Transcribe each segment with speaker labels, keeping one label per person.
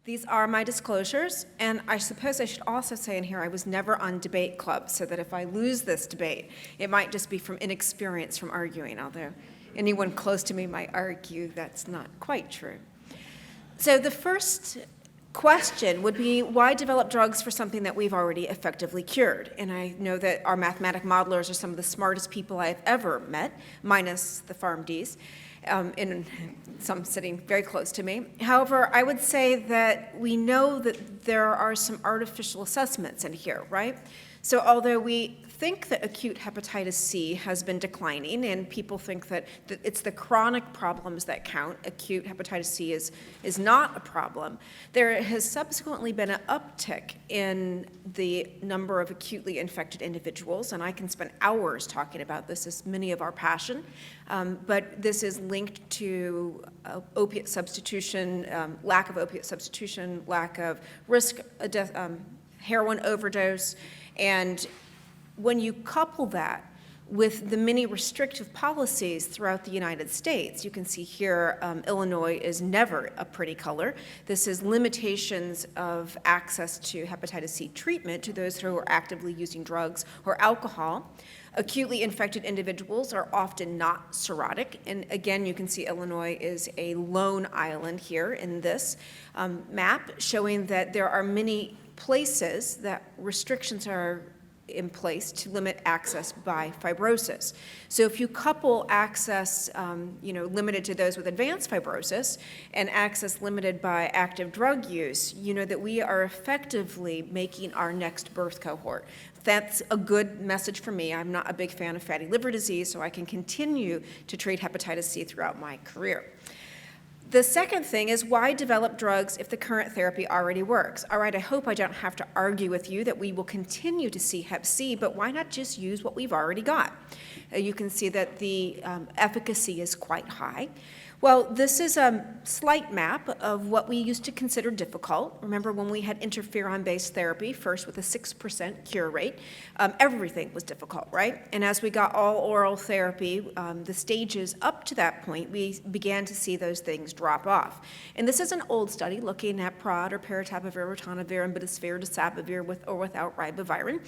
Speaker 1: These are my disclosures, and I suppose I should also say in here I was never on debate club, so that if I lose this debate, it might just be from inexperience from arguing, although anyone close to me might argue that's not quite true. So the first question would be, why develop drugs for something that we've already effectively cured? And I know that our mathematic modelers are some of the smartest people I've ever met, minus the PharmDs. And some sitting very close to me. However, I would say that we know that there are some artificial assessments in here, right? So although we think that acute hepatitis C has been declining, and people think that it's the chronic problems that count, acute hepatitis C is not a problem, there has subsequently been an uptick in the number of acutely infected individuals, and I can spend hours talking about this, as many of our passion, but this is linked to opiate substitution, lack of opiate substitution, lack of risk of death, heroin overdose, and when you couple that with the many restrictive policies throughout the United States, you can see here Illinois is never a pretty color. This is limitations of access to hepatitis C treatment to those who are actively using drugs or alcohol. Acutely infected individuals are often not cirrhotic, and again, you can see Illinois is a lone island here in this map, showing that there are many places that restrictions are in place to limit access by fibrosis. So if you couple access, limited to those with advanced fibrosis and access limited by active drug use, you know that we are effectively making our next birth cohort. That's a good message for me. I'm not a big fan of fatty liver disease, so I can continue to treat hepatitis C throughout my career. The second thing is, why develop drugs if the current therapy already works? All right, I hope I don't have to argue with you that we will continue to see Hep C, but why not just use what we've already got? You can see that the efficacy is quite high. Well, this is a slight map of what we used to consider difficult. Remember when we had interferon-based therapy, first with a 6% cure rate, everything was difficult, right? And as we got all oral therapy, the stages up to that point, we began to see those things drop off. And this is an old study looking at prod or paritaprevir, ritonavir, and bidosavir, dasabavir with or without ribavirin.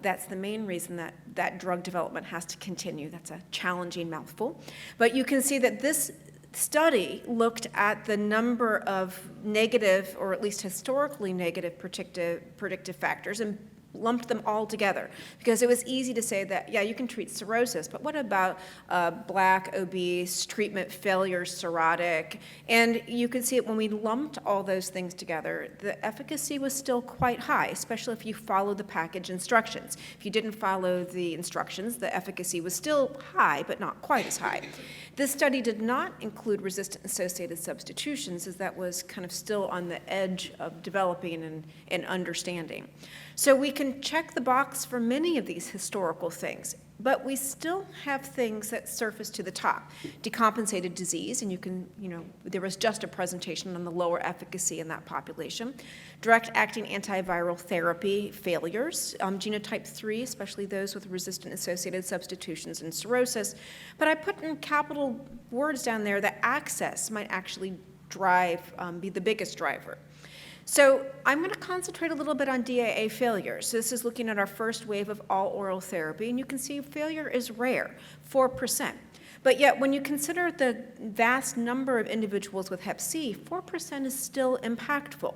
Speaker 1: That's the main reason that that drug development has to continue. That's a challenging mouthful. But you can see that this study looked at the number of negative, or at least historically negative, predictive factors and lumped them all together, because it was easy to say that, yeah, you can treat cirrhosis, but what about black, obese, treatment failure, cirrhotic? And you could see it when we lumped all those things together, the efficacy was still quite high, especially if you follow the package instructions. If you didn't follow the instructions, the efficacy was still high, but not quite as high. This study did not include resistant-associated substitutions, as that was kind of still on the edge of developing and understanding. So we can check the box for many of these historical things, but we still have things that surface to the top. Decompensated disease, and there was just a presentation on the lower efficacy in that population. Direct-acting antiviral therapy failures, genotype 3, especially those with resistant-associated substitutions and cirrhosis. But I put in capital words down there that access might actually be the biggest driver. So I'm going to concentrate a little bit on DAA failure. So this is looking at our first wave of all oral therapy, and you can see failure is rare, 4%. But yet when you consider the vast number of individuals with Hep C, 4% is still impactful.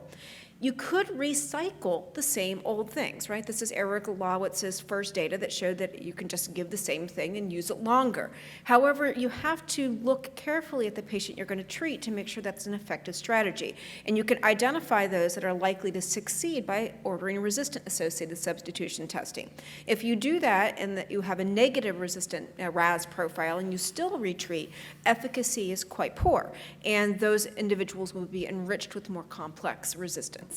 Speaker 1: You could recycle the same old things, right? This is Eric Lawitz's first data that showed that you can just give the same thing and use it longer. However, you have to look carefully at the patient you're going to treat to make sure that's an effective strategy. And you can identify those that are likely to succeed by ordering resistant-associated substitution testing. If you do that and that you have a negative resistant RAS profile and you still retreat, efficacy is quite poor. And those individuals will be enriched with more complex resistance.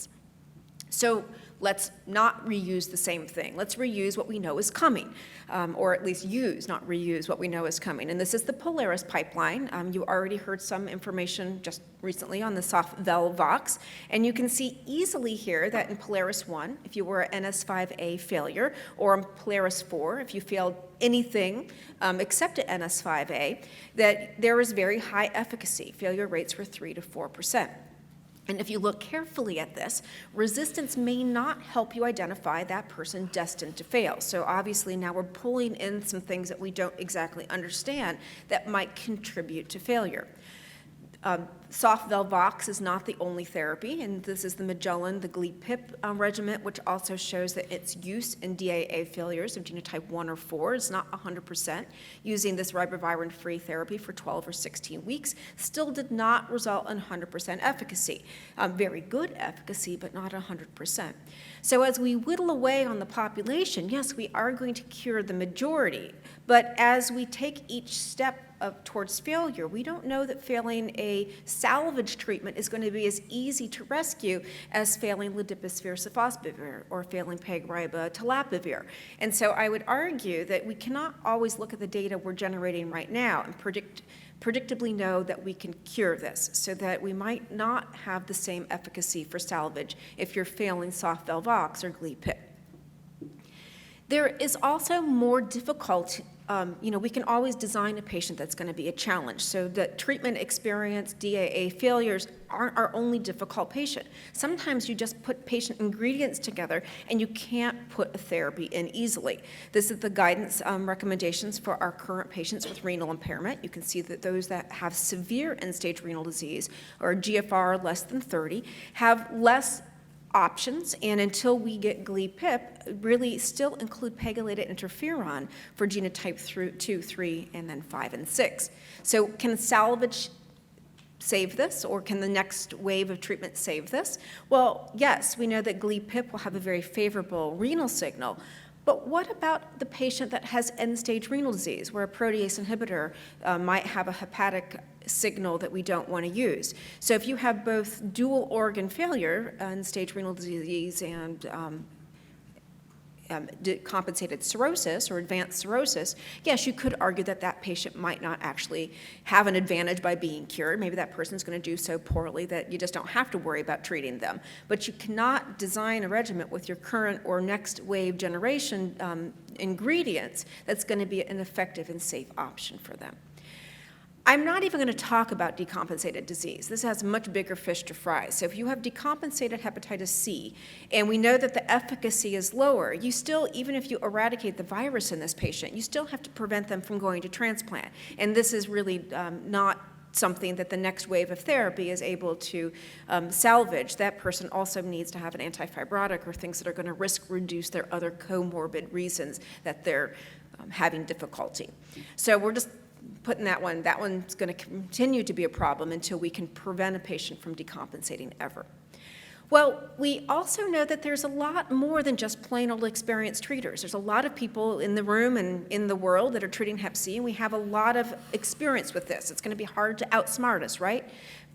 Speaker 1: So let's not reuse the same thing. Let's reuse what we know is coming, or at least use, not reuse, what we know is coming. And this is the Polaris pipeline. You already heard some information just recently on the Sofvel-Vox, and you can see easily here that in Polaris 1, if you were an NS5A failure, or in Polaris 4, if you failed anything except an NS5A, that there was very high efficacy. Failure rates were 3 to 4%. And if you look carefully at this, resistance may not help you identify that person destined to fail. So obviously now we're pulling in some things that we don't exactly understand that might contribute to failure. Soft Velvox is not the only therapy, and this is the Magellan, the GLP-PIP regimen, which also shows that its use in DAA failures of genotype 1 or 4 is not 100%. Using this ribavirin-free therapy for 12 or 16 weeks still did not result in 100% efficacy. Very good efficacy, but not 100%. So as we whittle away on the population, yes, we are going to cure the majority, but as we take each step towards failure, we don't know that failing a salvage treatment is going to be as easy to rescue as failing ledipasvir sofosbuvir or failing peg-riba-telaprevir. And so I would argue that we cannot always look at the data we're generating right now and predictably know that we can cure this, so that we might not have the same efficacy for salvage if you're failing soft Velvox or GLP-PIP. There is also more difficult, we can always design a patient that's going to be a challenge. So the treatment experience, DAA failures aren't our only difficult patient. Sometimes you just put patient ingredients together and you can't put a therapy in easily. This is the guidance recommendations for our current patients with renal impairment. You can see that those that have severe end-stage renal disease or GFR less than 30 have less options, and until we get GLP-PIP, really still include pegylated interferon for genotype 2, 3, and then 5 and 6. So can salvage save this, or can the next wave of treatment save this? Well, yes, we know that GLP-PIP will have a very favorable renal signal, but what about the patient that has end-stage renal disease, where a protease inhibitor might have a hepatic signal that we don't want to use? So if you have both dual organ failure, end-stage renal disease, and decompensated cirrhosis or advanced cirrhosis, yes, you could argue that that patient might not actually have an advantage by being cured. Maybe that person's going to do so poorly that you just don't have to worry about treating them. But you cannot design a regimen with your current or next wave generation ingredients that's going to be an effective and safe option for them. I'm not even going to talk about decompensated disease. This has much bigger fish to fry. So if you have decompensated hepatitis C, and we know that the efficacy is lower, you still, even if you eradicate the virus in this patient, you still have to prevent them from going to transplant. And this is really not something that the next wave of therapy is able to salvage. That person also needs to have an antifibrotic or things that are going to risk reduce their other comorbid reasons that they're having difficulty. So we're just putting that one's going to continue to be a problem until we can prevent a patient from decompensating ever. Well, we also know that there's a lot more than just plain old experienced treaters. There's a lot of people in the room and in the world that are treating Hep C, and we have a lot of experience with this. It's going to be hard to outsmart us, right?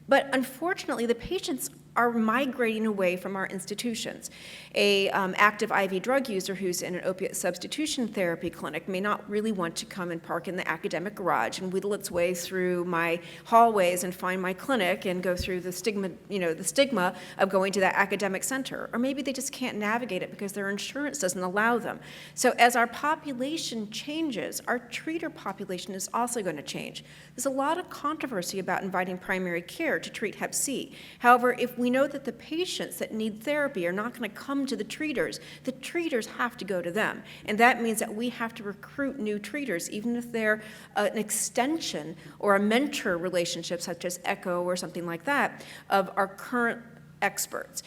Speaker 1: But unfortunately, the patients are migrating away from our institutions. A active IV drug user who's in an opiate substitution therapy clinic may not really want to come and park in the academic garage and wheedle its way through my hallways and find my clinic and go through the stigma of going to that academic center. Or maybe they just can't navigate it because their insurance doesn't allow them. So as our population changes, our treater population is also going to change. There's a lot of controversy about inviting primary care to treat Hep C. However, if we know that the patients that need therapy are not going to come to the treaters have to go to them. And that means that we have to recruit new treaters, even if they're an extension or a mentor relationship, such as ECHO or something like that, of our current experts.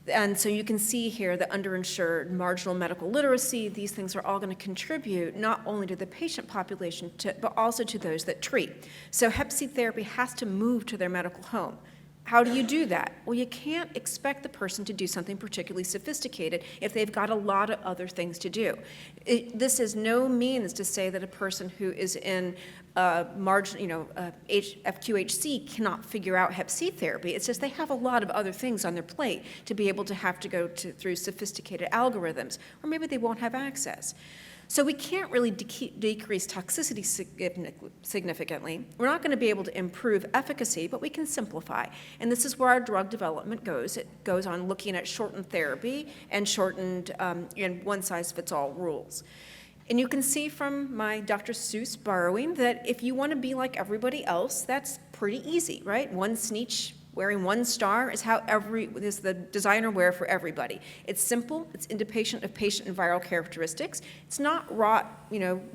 Speaker 1: And so you can see here the underinsured, marginal medical literacy, these things are all going to contribute not only to the patient population, but also to those that treat. So Hep C therapy has to move to their medical home. How do you do that? Well, you can't expect the person to do something particularly sophisticated if they've got a lot of other things to do. This is no means to say that a person who is in FQHC cannot figure out Hep C therapy. It's just they have a lot of other things on their plate to be able to have to go through sophisticated algorithms, or maybe they won't have access. So we can't really decrease toxicity significantly. We're not going to be able to improve efficacy, but we can simplify. And this is where our drug development goes. It goes on looking at shortened therapy and shortened and one-size-fits-all rules. And you can see from my Dr. Seuss borrowing that if you want to be like everybody else, that's pretty easy, right? One niche Wearing one star is is the designer wear for everybody. It's simple, it's independent of patient and viral characteristics. It's not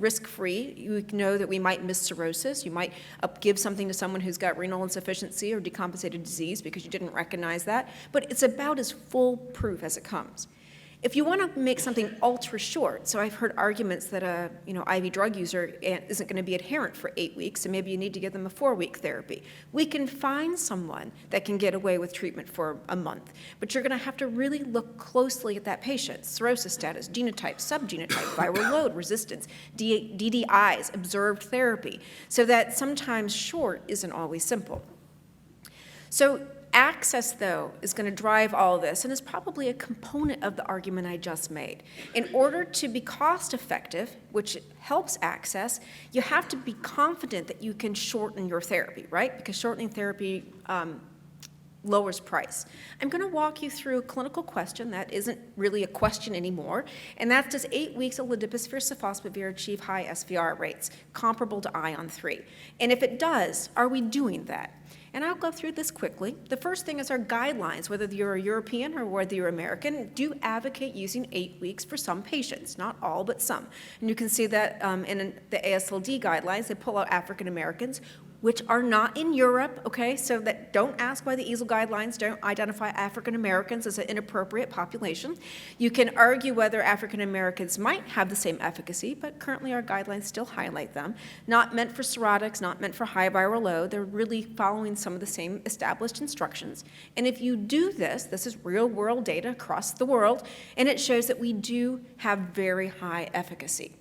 Speaker 1: risk-free. You know that we might miss cirrhosis. You might give something to someone who's got renal insufficiency or decompensated disease because you didn't recognize that. But it's about as foolproof as it comes. If you want to make something ultra short, so I've heard arguments that a IV drug user isn't going to be adherent for 8 weeks, and maybe you need to give them a 4-week therapy. We can find someone that can get away with treatment for a month, but you're going to have to really look closely at that patient: cirrhosis status, genotype, subgenotype, viral load, resistance, DDIs, observed therapy, so that sometimes short isn't always simple. So access, though, is going to drive all of this and is probably a component of the argument I just made. In order to be cost effective, which helps access, you have to be confident that you can shorten your therapy, right? Because shortening therapy lowers price. I'm going to walk you through a clinical question that isn't really a question anymore, and that's: does 8 weeks of ladipasvir sofosbuvir achieve high SVR rates comparable to ION 3? And if it does, are we doing that? And I'll go through this quickly. The first thing is our guidelines, whether you're a European or whether you're American, do advocate using 8 weeks for some patients, not all, but some. And you can see that in the ASLD guidelines, they pull out African Americans, which are not in Europe, okay? So that don't ask why the EASL guidelines don't identify African Americans as an inappropriate population. You can argue whether African Americans might have the same efficacy, but currently our guidelines still highlight them. Not meant for cirrhotics, not meant for high viral load. They're really following some of the same established instructions. And if you do this is real world data across the world, and it shows that we do have very high efficacy.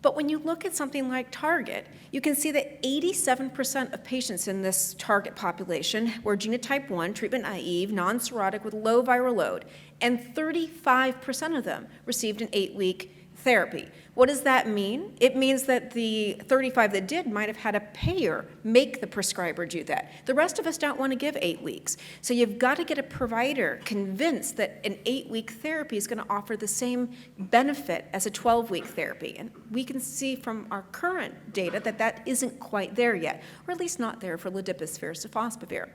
Speaker 1: But when you look at something like Target, you can see that 87% of patients in this Target population were genotype 1, treatment naive, non-cirrhotic with low viral load, and 35% of them received an 8-week therapy. What does that mean? It means that the 35 that did might have had a payer make the prescriber do that. The rest of us don't want to give 8 weeks. So you've got to get a provider convinced that an 8-week therapy is going to offer the same benefit as a 12-week therapy. And we can see from our current data that that isn't quite there yet, or at least not there for ladipasvir sofosbuvir.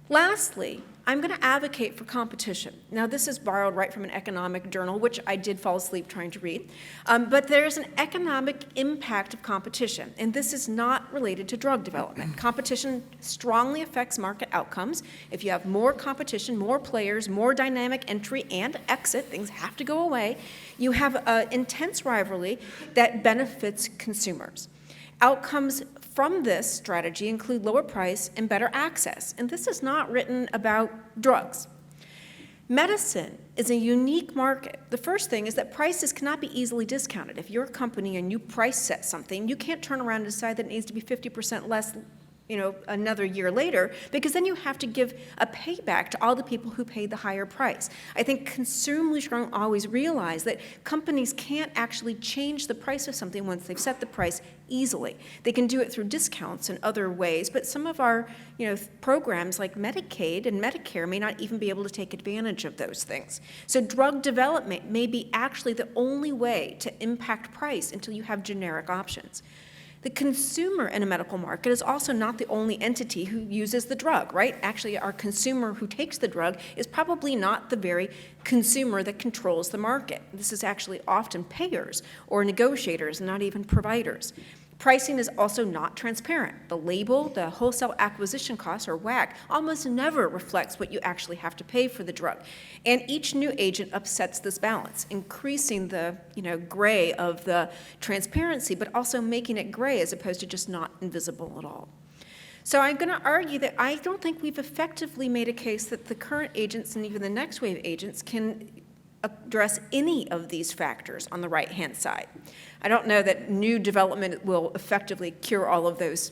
Speaker 1: Lastly, I'm going to advocate for competition. Now, this is borrowed right from an economic journal, which I did fall asleep trying to read. But there's an economic impact of competition, and this is not related to drug development. Competition strongly affects market outcomes. If you have more competition, more players, more dynamic entry and exit, things have to go away, you have an intense rivalry that benefits consumers. Outcomes from this strategy include lower price and better access, and this is not written about drugs. Medicine is a unique market. The first thing is that prices cannot be easily discounted. If you're a company and you price set something, you can't turn around and decide that it needs to be 50% less another year later, because then you have to give a payback to all the people who paid the higher price. I think consumers don't always realize that companies can't actually change the price of something once they've set the price easily. They can do it through discounts and other ways, but some of our programs like Medicaid and Medicare may not even be able to take advantage of those things. So drug development may be actually the only way to impact price until you have generic options. The consumer in a medical market is also not the only entity who uses the drug, right? Actually, our consumer who takes the drug is probably not the very consumer that controls the market. This is actually often payers or negotiators, not even providers. Pricing is also not transparent. The label, the wholesale acquisition cost, or WAC, almost never reflects what you actually have to pay for the drug. And each new agent upsets this balance, increasing the gray of the transparency, but also making it gray as opposed to just not invisible at all. So I'm going to argue that I don't think we've effectively made a case that the current agents and even the next wave agents can address any of these factors on the right-hand side. I don't know that new development will effectively cure all of those,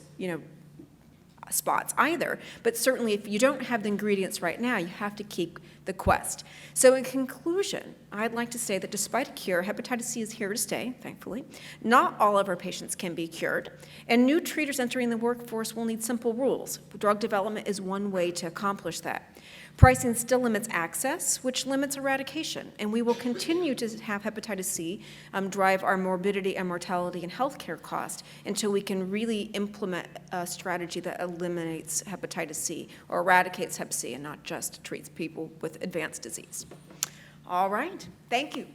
Speaker 1: spots either, but certainly if you don't have the ingredients right now, you have to keep the quest. So in conclusion, I'd like to say that despite a cure, hepatitis C is here to stay, thankfully. Not all of our patients can be cured, and new treaters entering the workforce will need simple rules. Drug development is one way to accomplish that. Pricing still limits access, which limits eradication, and we will continue to have hepatitis C drive our morbidity and mortality and healthcare costs until we can really implement a strategy that eliminates hepatitis C or eradicates hep C and not just treats people with advanced disease. All right, thank you.